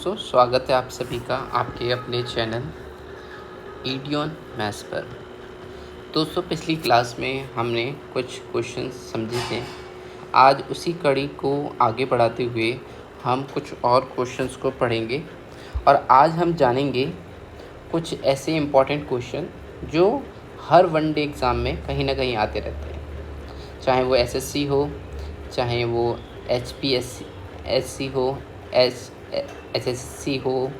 स्वागत है आप सभी का आपके अपने चैनल ईडियन मैथ्स पर। दोस्तों, पिछली क्लास में हमने कुछ क्वेश्चंस समझे थे। आज उसी कड़ी को आगे बढ़ाते हुए हम कुछ और क्वेश्चंस को पढ़ेंगे और आज हम जानेंगे कुछ ऐसे इम्पॉर्टेंट क्वेश्चन जो हर वनडे एग्ज़ाम में कहीं ना कहीं आते रहते हैं, चाहे वो एसएससी हो, चाहे वो एचपीएससी हो, एसएससी हो,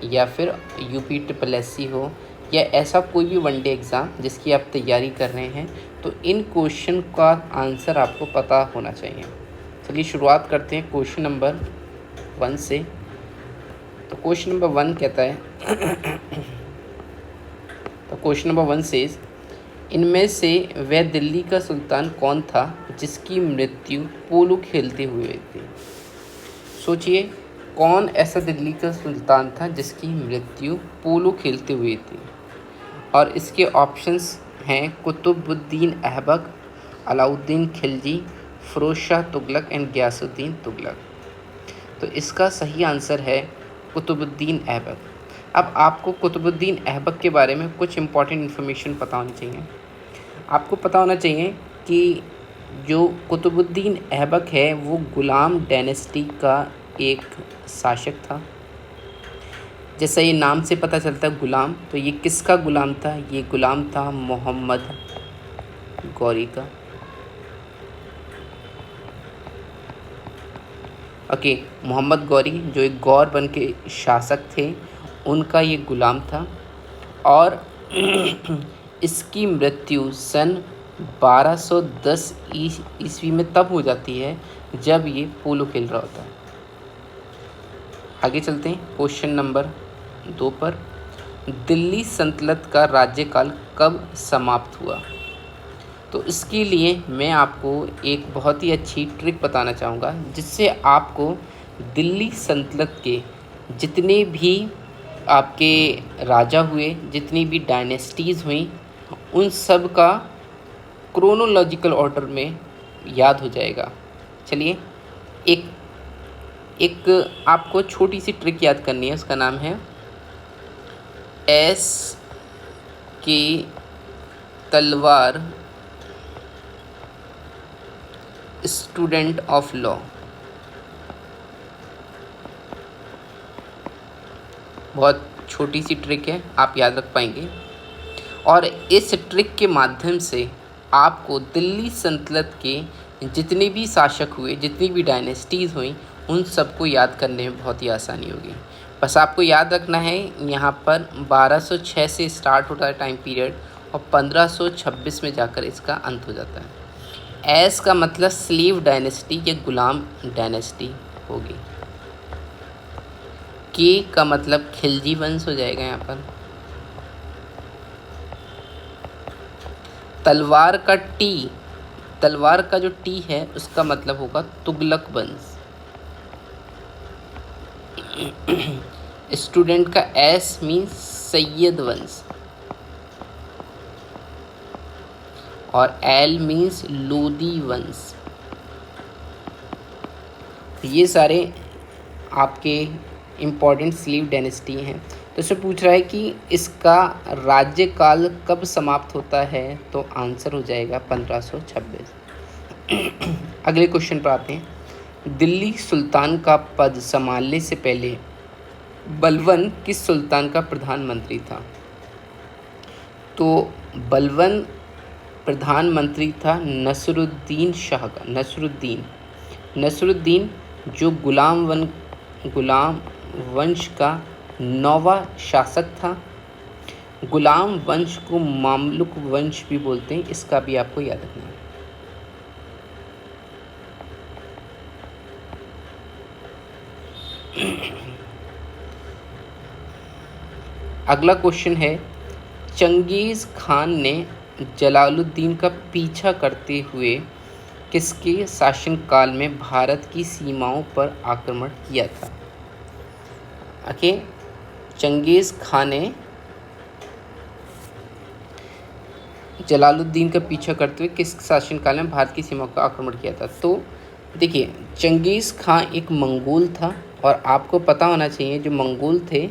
या फिर यूपी ट्रिपल एससी हो, या ऐसा कोई भी वनडे एग्ज़ाम जिसकी आप तैयारी कर रहे हैं, तो इन क्वेश्चन का आंसर आपको पता होना चाहिए। चलिए शुरुआत करते हैं क्वेश्चन नंबर 1 से। तो क्वेश्चन नंबर 1 कहता है तो क्वेश्चन नंबर 1 से इनमें से वह दिल्ली का सुल्तान कौन था जिसकी मृत्यु पोलो खेलते हुए हुई थी। सोचिए, कौन ऐसा दिल्ली का सुल्तान था जिसकी मृत्यु पोलो खेलते हुए थी। और इसके ऑप्शंस हैं कुतुबुद्दीन ऐबक, अलाउद्दीन खिलजी, फिरोज शाह तुगलक एंड गयासुद्दीन तुगलक। तो इसका सही आंसर है कुतुबुद्दीन ऐबक। अब आपको कुतुबुद्दीन ऐबक के बारे में कुछ इंपॉर्टेंट इन्फॉर्मेशन पता होनी चाहिए। आपको पता होना चाहिए कि जो कुतुबुद्दीन ऐबक है वो गुलाम डायनेस्टी का एक शासक था। जैसा ये नाम से पता चलता है गुलाम, तो ये किसका गुलाम था? ये गुलाम था मोहम्मद गौरी का। ओके, मोहम्मद गौरी जो एक गौर बन के शासक थे, उनका ये गुलाम था। और इसकी मृत्यु सन 1210 ईस्वी में तब हो जाती है जब ये पोलो खेल रहा होता है। आगे चलते हैं क्वेश्चन नंबर 2 पर। दिल्ली सल्तनत का राज्यकाल कब समाप्त हुआ? तो इसके लिए मैं आपको एक बहुत ही अच्छी ट्रिक बताना चाहूँगा जिससे आपको दिल्ली सल्तनत के जितने भी आपके राजा हुए, जितनी भी डायनेस्टीज़ हुई, उन सब का क्रोनोलॉजिकल ऑर्डर में याद हो जाएगा। चलिए, एक आपको छोटी सी ट्रिक याद करनी है। उसका नाम है एस के तलवार, स्टूडेंट ऑफ लॉ। बहुत छोटी सी ट्रिक है, आप याद रख पाएंगे। और इस ट्रिक के माध्यम से आपको दिल्ली सल्तनत के जितने भी शासक हुए, जितनी भी डायनेस्टीज़ हुई, उन सबको याद करने में बहुत ही आसानी होगी। बस आपको याद रखना है, यहाँ पर 1206 से स्टार्ट होता है टाइम पीरियड और 1526 में जाकर इसका अंत हो जाता है। एस का मतलब स्लेव डायनेस्टी या गुलाम डायनेस्टी होगी। के का मतलब खिलजी वंश हो जाएगा यहाँ पर। तलवार का टी, तलवार का जो टी है उसका मतलब होगा तुगलक वंश। स्टूडेंट का एस मीन्स सैयद वंश और एल मीन्स लोदी वंश। ये सारे आपके इम्पॉर्टेंट स्लीव डायनेस्टी हैं। तो इससे पूछ रहा है कि इसका राज्यकाल कब समाप्त होता है, तो आंसर हो जाएगा 1526। अगले क्वेश्चन पर आते हैं। दिल्ली सुल्तान का पद संभालने से पहले बलबन किस सुल्तान का प्रधानमंत्री था? तो बलबन प्रधानमंत्री था नसरुद्दीन शाह का। नसरुद्दीन जो गुलाम वंश का 9वां शासक था। गुलाम वंश को मामलुक वंश भी बोलते हैं, इसका भी आपको याद रखना है। अगला क्वेश्चन है, चंगेज़ खान ने जलालुद्दीन का पीछा करते हुए किसके शासनकाल में भारत की सीमाओं पर आक्रमण किया था? ओके, चंगेज़ खान ने जलालुद्दीन का पीछा करते हुए किस शासनकाल में भारत की सीमाओं पर आक्रमण किया था? तो देखिए, चंगेज़ खान एक मंगोल था और आपको पता होना चाहिए जो मंगोल थे,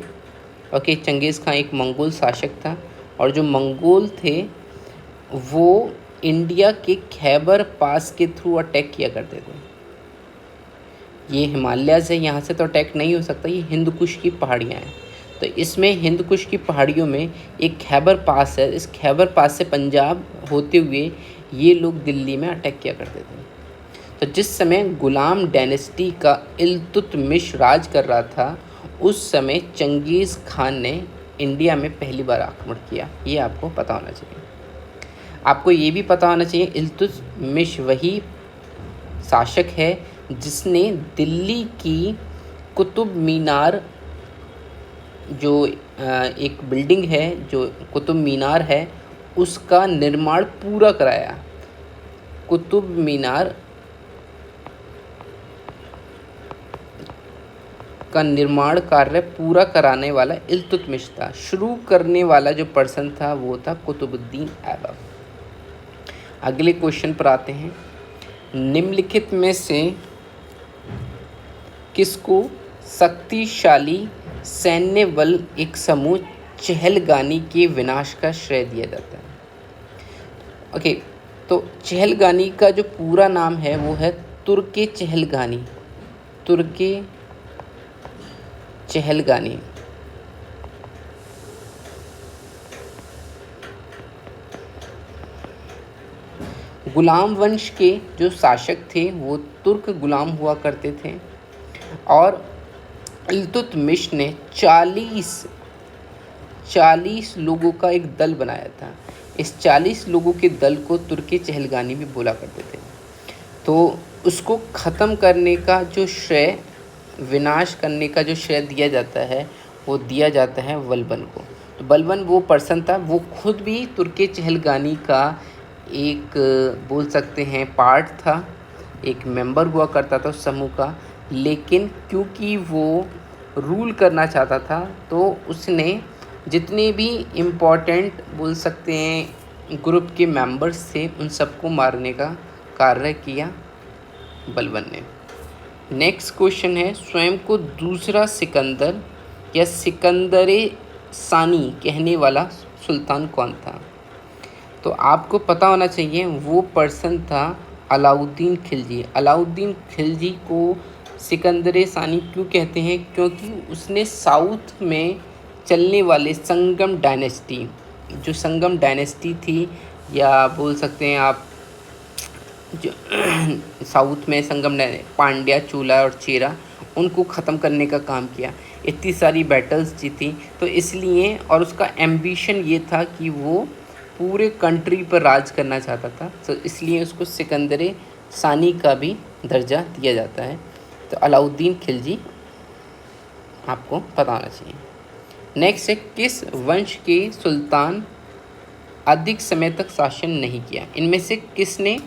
ओके, चंगेज़ खान एक मंगोल शासक था, और जो मंगोल थे वो इंडिया के खैबर पास के थ्रू अटैक किया करते थे। ये हिमालय से, यहाँ से तो अटैक नहीं हो सकता, ये हिंद कुश की पहाड़ियाँ हैं। तो इसमें हिंद कुश की पहाड़ियों में एक खैबर पास है, इस खैबर पास से पंजाब होते हुए ये लोग दिल्ली में अटैक किया करते थे। तो जिस समय गुलाम डायनेस्टी का इल्तुतमिश राज कर रहा था, उस समय चंगेज़ खान ने इंडिया में पहली बार आक्रमण किया। ये आपको पता होना चाहिए। आपको ये भी पता होना चाहिए इल्तुतमिश वही शासक है जिसने दिल्ली की कुतुब मीनार, जो एक बिल्डिंग है जो कुतुब मीनार है, उसका निर्माण पूरा कराया। कुतुब मीनार का निर्माण कार्य पूरा कराने वाला इल्तुतमिश था। शुरू करने वाला जो पर्सन था वो था कुतुबुद्दीन ऐबक। अगले क्वेश्चन पर आते हैं। निम्नलिखित में से किसको शक्तिशाली सैन्य बल एक समूह चहलगानी के विनाश का श्रेय दिया जाता है? ओके, तो चहलगानी का जो पूरा नाम है वो है तुर्के चहलगानी। तुर्के चहलगानी। गुलाम वंश के जो शासक थे वो तुर्क गुलाम हुआ करते थे, और इल्तुतमिश ने 40 लोगों का एक दल बनाया था। इस 40 लोगों के दल को तुर्के चहलगानी भी बोला करते थे। तो उसको ख़त्म करने का जो श्रेय, विनाश करने का जो श्रेय दिया जाता है वो दिया जाता है बलबन को। तो बलबन वो पर्सन था, वो खुद भी तुर्के चहलगानी का एक बोल सकते हैं पार्ट था, एक मेंबर हुआ करता था उस समूह का। लेकिन क्योंकि वो रूल करना चाहता था तो उसने जितने भी इम्पोर्टेंट बोल सकते हैं ग्रुप के मेंबर्स थे उन सबको मारने का कार्य किया बलबन ने। नेक्स्ट क्वेश्चन है, स्वयं को दूसरा सिकंदर या सिकंदरे सानी कहने वाला सुल्तान कौन था? तो आपको पता होना चाहिए वो पर्सन था अलाउद्दीन खिलजी। अलाउद्दीन खिलजी को सिकंदरे सानी क्यों कहते हैं? क्योंकि उसने साउथ में चलने वाले संगम डायनेस्टी, जो संगम डायनेस्टी थी, या बोल सकते हैं आप जो साउथ में संगम पांड्या, चोला और चेरा, उनको ख़त्म करने का काम किया। इतनी सारी बैटल्स जीती, तो इसलिए, और उसका एम्बिशन ये था कि वो पूरे कंट्री पर राज करना चाहता था, तो इसलिए उसको सिकंदरे सानी का भी दर्जा दिया जाता है। तो अलाउद्दीन खिलजी आपको पता होना चाहिए। नेक्स्ट है, किस वंश के सुल्तान अधिक समय तक शासन नहीं किया? इनमें से किसने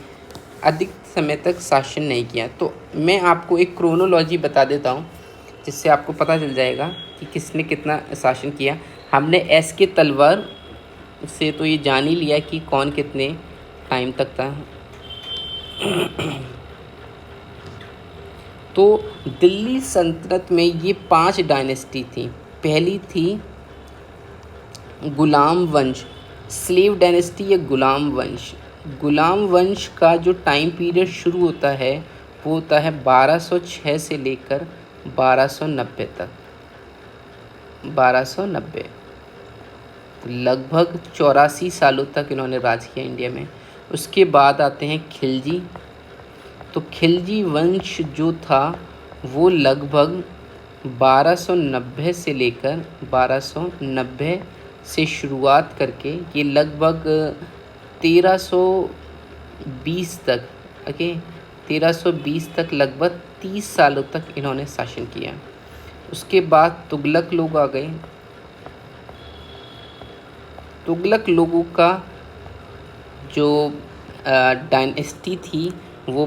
अधिक समय तक शासन नहीं किया? तो मैं आपको एक क्रोनोलॉजी बता देता हूँ जिससे आपको पता चल जाएगा कि किसने कितना शासन किया। हमने एस के तलवार से तो ये जान ही लिया कि कौन कितने टाइम तक था। तो दिल्ली सल्तनत में ये 5 डायनेस्टी थी। पहली थी गुलाम वंश, स्लेव डायनेस्टी या गुलाम वंश। गुलाम वंश का जो टाइम पीरियड शुरू होता है वो होता है 1206 से लेकर 1290 तक। 1290, लगभग 84 सालों तक इन्होंने राज किया इंडिया में। उसके बाद आते हैं खिलजी। तो खिलजी वंश जो था वो लगभग 1290 से लेकर 1290 से शुरुआत करके ये लगभग 1320 तक, ओके, 1320 तक लगभग 30 सालों तक इन्होंने शासन किया। उसके बाद तुगलक लोग आ गए। तुगलक लोगों का जो डायनेस्टी थी वो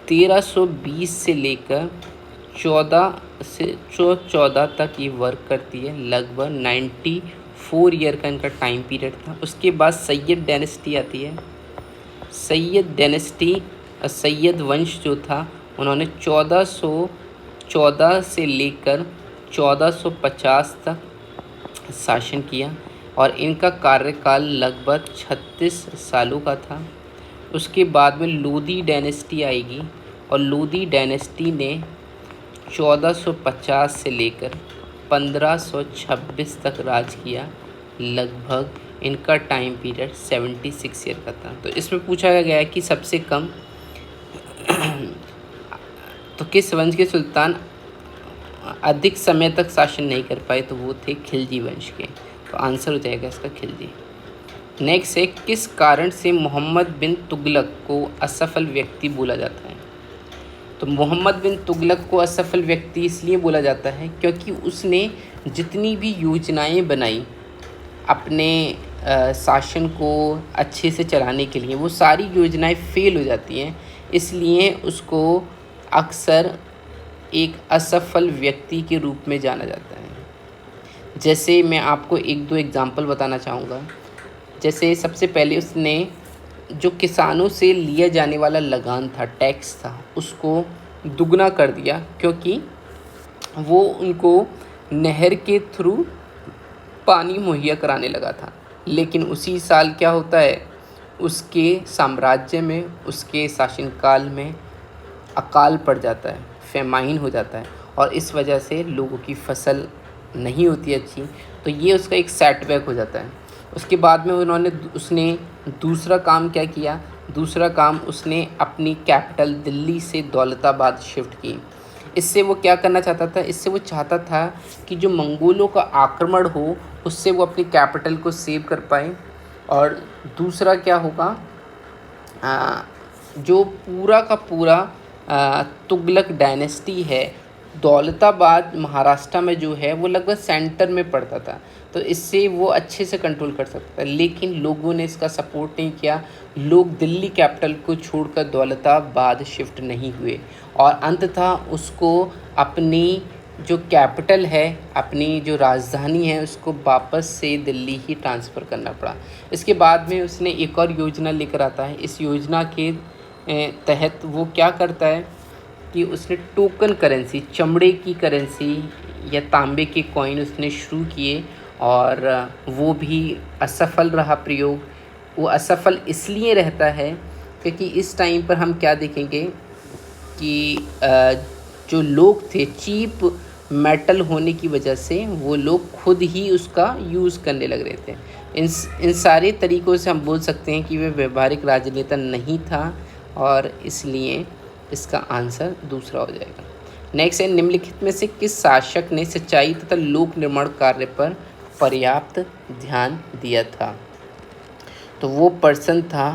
1320 से लेकर 14 तक ये वर्क करती है। लगभग 94 ईयर का इनका टाइम पीरियड था। उसके बाद सैयद डायनेस्टी आती है। सैयद डायनेस्टी, सैयद वंश जो था, उन्होंने 14 से लेकर 1450 तक शासन किया और इनका कार्यकाल लगभग 36 सालों का था। उसके बाद में लोदी डायनेस्टी आएगी और लोदी डायनेस्टी ने 1450 से लेकर 1526 तक राज किया। लगभग इनका टाइम पीरियड 76 ईयर का था। तो इसमें पूछा गया है कि सबसे कम तो किस वंश के सुल्तान अधिक समय तक शासन नहीं कर पाए, तो वो थे खिलजी वंश के। तो आंसर हो जाएगा इसका खिलजी। नेक्स्ट है, किस कारण से मोहम्मद बिन तुगलक को असफल व्यक्ति बोला जाता है? तो मोहम्मद बिन तुगलक को असफल व्यक्ति इसलिए बोला जाता है क्योंकि उसने जितनी भी योजनाएं बनाई अपने शासन को अच्छे से चलाने के लिए, वो सारी योजनाएं फेल हो जाती हैं, इसलिए उसको अक्सर एक असफल व्यक्ति के रूप में जाना जाता है। जैसे मैं आपको एक दो एग्जांपल बताना चाहूँगा। जैसे सबसे पहले उसने जो किसानों से लिया जाने वाला लगान था, टैक्स था, उसको दुगना कर दिया क्योंकि वो उनको नहर के थ्रू पानी मुहैया कराने लगा था। लेकिन उसी साल क्या होता है, उसके साम्राज्य में, उसके शासनकाल में अकाल पड़ जाता है, फेमाइन हो जाता है और इस वजह से लोगों की फसल नहीं होती अच्छी। तो ये उसका एक सेटबैक हो जाता है। उसके बाद में उसने दूसरा काम क्या किया, दूसरा काम उसने अपनी कैपिटल दिल्ली से दौलताबाद शिफ्ट की। इससे वो क्या करना चाहता था, इससे वो चाहता था कि जो मंगोलों का आक्रमण हो उससे वो अपनी कैपिटल को सेव कर पाए। और दूसरा क्या होगा, जो पूरा का पूरा तुगलक डायनेस्टी है, दौलताबाद महाराष्ट्र में जो है वो लगभग सेंटर में पड़ता था, तो इससे वो अच्छे से कंट्रोल कर सकता था। लेकिन लोगों ने इसका सपोर्ट नहीं किया। लोग दिल्ली कैपिटल को छोड़कर दौलताबाद शिफ्ट नहीं हुए और अंततः उसको अपनी जो कैपिटल है, अपनी जो राजधानी है, उसको वापस से दिल्ली ही ट्रांसफ़र करना पड़ा। इसके बाद में उसने एक और योजना लेकर आता है। इस योजना के तहत वो क्या करता है कि उसने टोकन करेंसी, चमड़े की करेंसी या तांबे के कॉइन उसने शुरू किए और वो भी असफल रहा प्रयोग। वो असफल इसलिए रहता है क्योंकि इस टाइम पर हम क्या देखेंगे कि जो लोग थे, चीप मेटल होने की वजह से वो लोग खुद ही उसका यूज़ करने लग रहे थे। इन सारे तरीक़ों से हम बोल सकते हैं कि वह व्यवहारिक राजनेता नहीं था और इसलिए इसका आंसर दूसरा हो जाएगा। नेक्स्ट है, निम्नलिखित में से किस शासक ने सिंचाई तथा लोक निर्माण कार्य पर पर्याप्त ध्यान दिया था? तो वो पर्सन था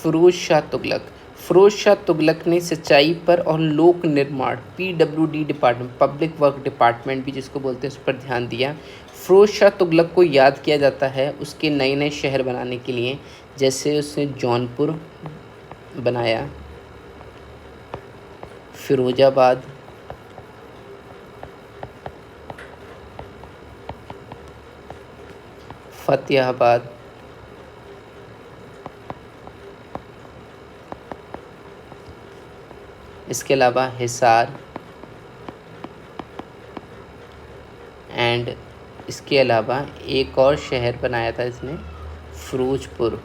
फिरोज शाह तुगलक। फिरोज शाह तुगलक ने सिंचाई पर और लोक निर्माण, PWD department, public work department भी जिसको बोलते हैं, उस पर ध्यान दिया। फिरोज शाह तुगलक को याद किया जाता है उसके नए नए शहर बनाने के लिए, जैसे उसने जौनपुर बनाया, फिरोजाबाद, फतेहाबाद, इसके अलावा हिसार एंड इसके अलावा एक और शहर बनाया था इसने, फिरोजपुर।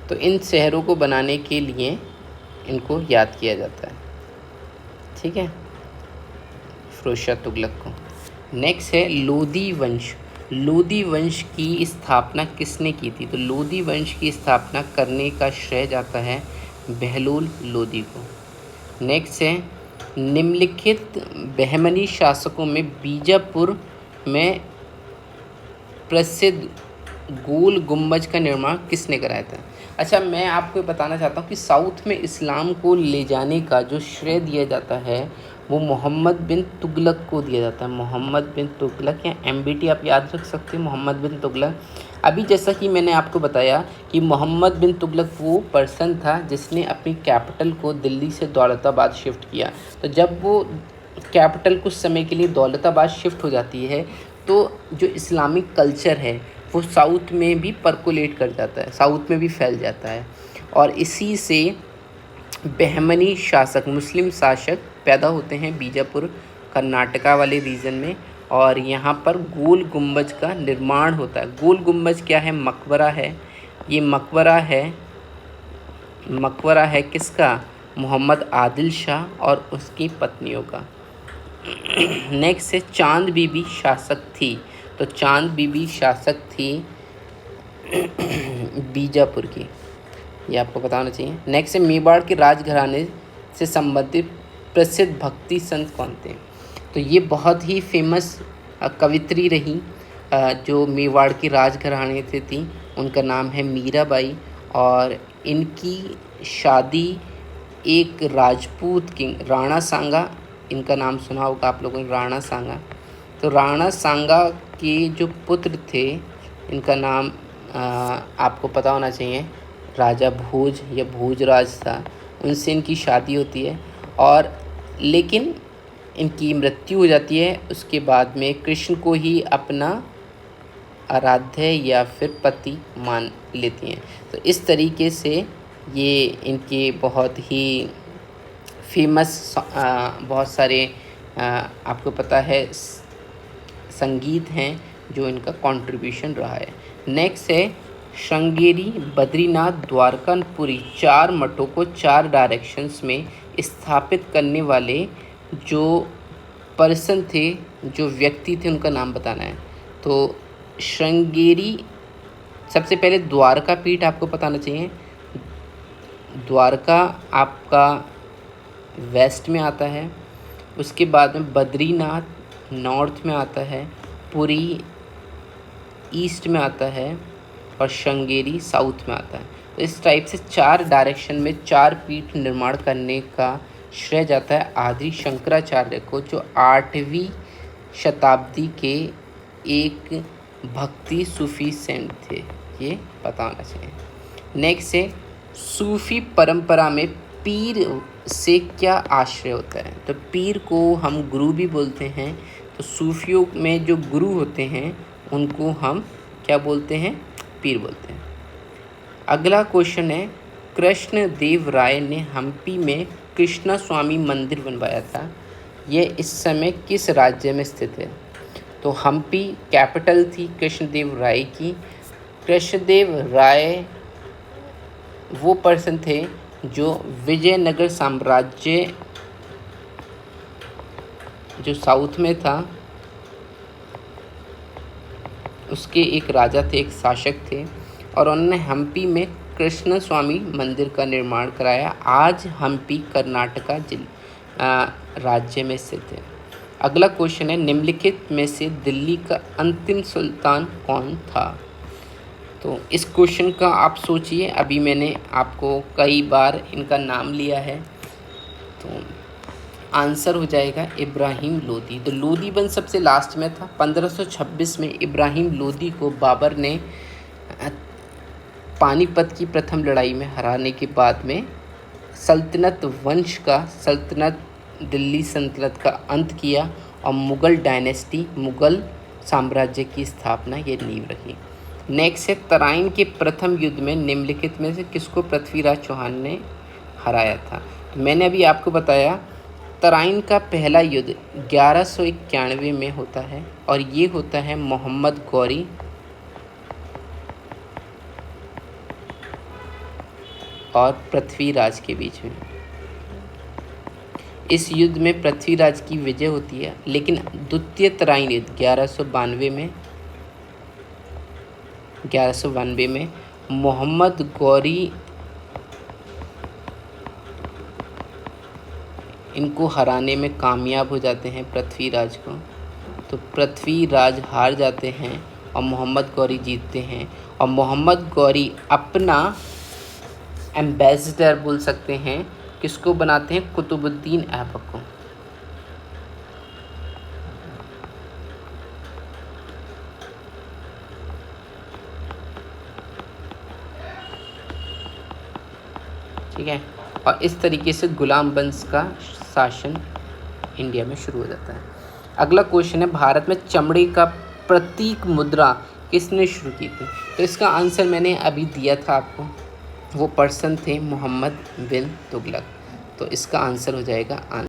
तो इन शहरों को बनाने के लिए इनको याद किया जाता है, ठीक है, फिरोज शाह तुगलक को। नेक्स्ट है लोदी वंश। लोदी वंश की स्थापना किसने की थी? तो लोदी वंश की स्थापना करने का श्रेय जाता है बहलोल लोदी को। नेक्स्ट है, निम्नलिखित बहमनी शासकों में बीजापुर में प्रसिद्ध गोल गुम्बज का निर्माण किसने कराया था? अच्छा, मैं आपको बताना चाहता हूँ कि साउथ में इस्लाम को ले जाने का जो श्रेय दिया जाता है वो मोहम्मद बिन तुगलक को दिया जाता है। मोहम्मद बिन तुगलक या MBT आप याद रख सकते हैं, मोहम्मद बिन तुगलक। अभी जैसा कि मैंने आपको बताया कि मोहम्मद बिन तुगलक वो पर्सन था जिसने अपनी कैपिटल को दिल्ली से दौलताबाद शिफ्ट किया। तो जब वो कैपिटल कुछ समय के लिए दौलताबाद शिफ्ट हो जाती है तो जो इस्लामिक कल्चर है वो साउथ में भी परकोलेट कर जाता है, साउथ में भी फैल जाता है और इसी से बहमनी शासक, मुस्लिम शासक पैदा होते हैं बीजापुर कर्नाटका वाले रीजन में। और यहाँ पर गोल गुम्बज का निर्माण होता है। गोल गुम्बज क्या है? मकबरा है। ये मकबरा है किसका? मोहम्मद आदिल शाह और उसकी पत्नियों का। नेक्स्ट है चांद बीबी शासक थी। तो चांद बीबी शासक थी बीजापुर की, ये आपको पता होना चाहिए। नेक्स्ट है मेवाड़ के राजघराने से संबंधित प्रसिद्ध भक्ति संत कौन थे? तो ये बहुत ही फेमस कवित्री रही जो मेवाड़ की राजघराने से थी। उनका नाम है मीराबाई और इनकी शादी एक राजपूत किंग राणा सांगा, इनका नाम सुना होगा आप लोगों ने, राणा सांगा। तो राणा सांगा के जो पुत्र थे, इनका नाम आपको पता होना चाहिए, राजा भोज या भोजराज था, उनसे इनकी शादी होती है। और लेकिन इनकी मृत्यु हो जाती है। उसके बाद में कृष्ण को ही अपना आराध्य या फिर पति मान लेती हैं। तो इस तरीके से ये इनके बहुत ही फेमस बहुत सारे आपको पता है संगीत हैं जो इनका कंट्रीब्यूशन रहा है। नेक्स्ट है श्रृंगेरी, बद्रीनाथ, द्वारकापुरी 4 मठों को 4 डायरेक्शंस में स्थापित करने वाले जो पर्सन थे, जो व्यक्ति थे, उनका नाम बताना है। तो श्रृंगेरी, सबसे पहले द्वारका पीठ आपको बताना चाहिए। द्वारका आपका वेस्ट में आता है। उसके बाद में बद्रीनाथ नॉर्थ में आता है, पुरी ईस्ट में आता है और श्रृंगेरी साउथ में आता है। तो इस टाइप से 4 डायरेक्शन में 4 पीठ निर्माण करने का श्रेय जाता है आदि शंकराचार्य को, जो 8वीं शताब्दी के एक भक्ति सूफी सेंट थे। ये पता होना चाहिए। नेक्स्ट है सूफी परंपरा में पीर से क्या आश्रय होता है? तो पीर को हम गुरु भी बोलते हैं। तो सूफियों में जो गुरु होते हैं उनको हम क्या बोलते हैं? पीर बोलते हैं। अगला क्वेश्चन है कृष्ण देव राय ने हम्पी में कृष्णा स्वामी मंदिर बनवाया था। ये इस समय किस राज्य में स्थित है? तो हम्पी कैपिटल थी कृष्णदेव राय की। कृष्णदेव राय वो पर्सन थे जो विजयनगर साम्राज्य जो साउथ में था उसके एक राजा थे, एक शासक थे, और उन्होंने हम्पी में कृष्ण स्वामी मंदिर का निर्माण कराया। आज हम्पी कर्नाटका राज्य में स्थित है। अगला क्वेश्चन है निम्नलिखित में से दिल्ली का अंतिम सुल्तान कौन था? तो इस क्वेश्चन का आप सोचिए, अभी मैंने आपको कई बार इनका नाम लिया है, तो आंसर हो जाएगा इब्राहिम लोदी। तो लोदी बन सबसे लास्ट में था। 1526 में इब्राहिम लोदी को बाबर ने पानीपत की प्रथम लड़ाई में हराने के बाद में दिल्ली सल्तनत का अंत किया और मुग़ल डायनेस्टी, मुग़ल साम्राज्य की स्थापना ये नींव रखी। नेक्स्ट है तराइन के प्रथम युद्ध में निम्नलिखित में से किसको पृथ्वीराज चौहान ने हराया था? तो मैंने अभी आपको बताया तराइन का पहला युद्ध 1191 में होता है और ये होता है मोहम्मद गौरी और पृथ्वीराज के बीच में। इस युद्ध में पृथ्वीराज की विजय होती है, लेकिन द्वितीय तराइन युद्ध 1192 में मोहम्मद गौरी इनको हराने में कामयाब हो जाते हैं पृथ्वीराज को। तो पृथ्वीराज हार जाते हैं और मोहम्मद गौरी जीतते हैं, और मोहम्मद गौरी अपना एम्बेसडर बोल सकते हैं किसको बनाते हैं? कुतुबुद्दीन ऐबक को। ठीक है, और इस तरीके से गुलाम वंश का शासन इंडिया में शुरू हो जाता है। अगला क्वेश्चन है भारत में चमड़े का प्रतीक मुद्रा किसने शुरू की थी? तो इसका आंसर मैंने अभी दिया था आपको, वो पर्सन थे मोहम्मद बिन तुगलक। तो इसका आंसर हो जाएगा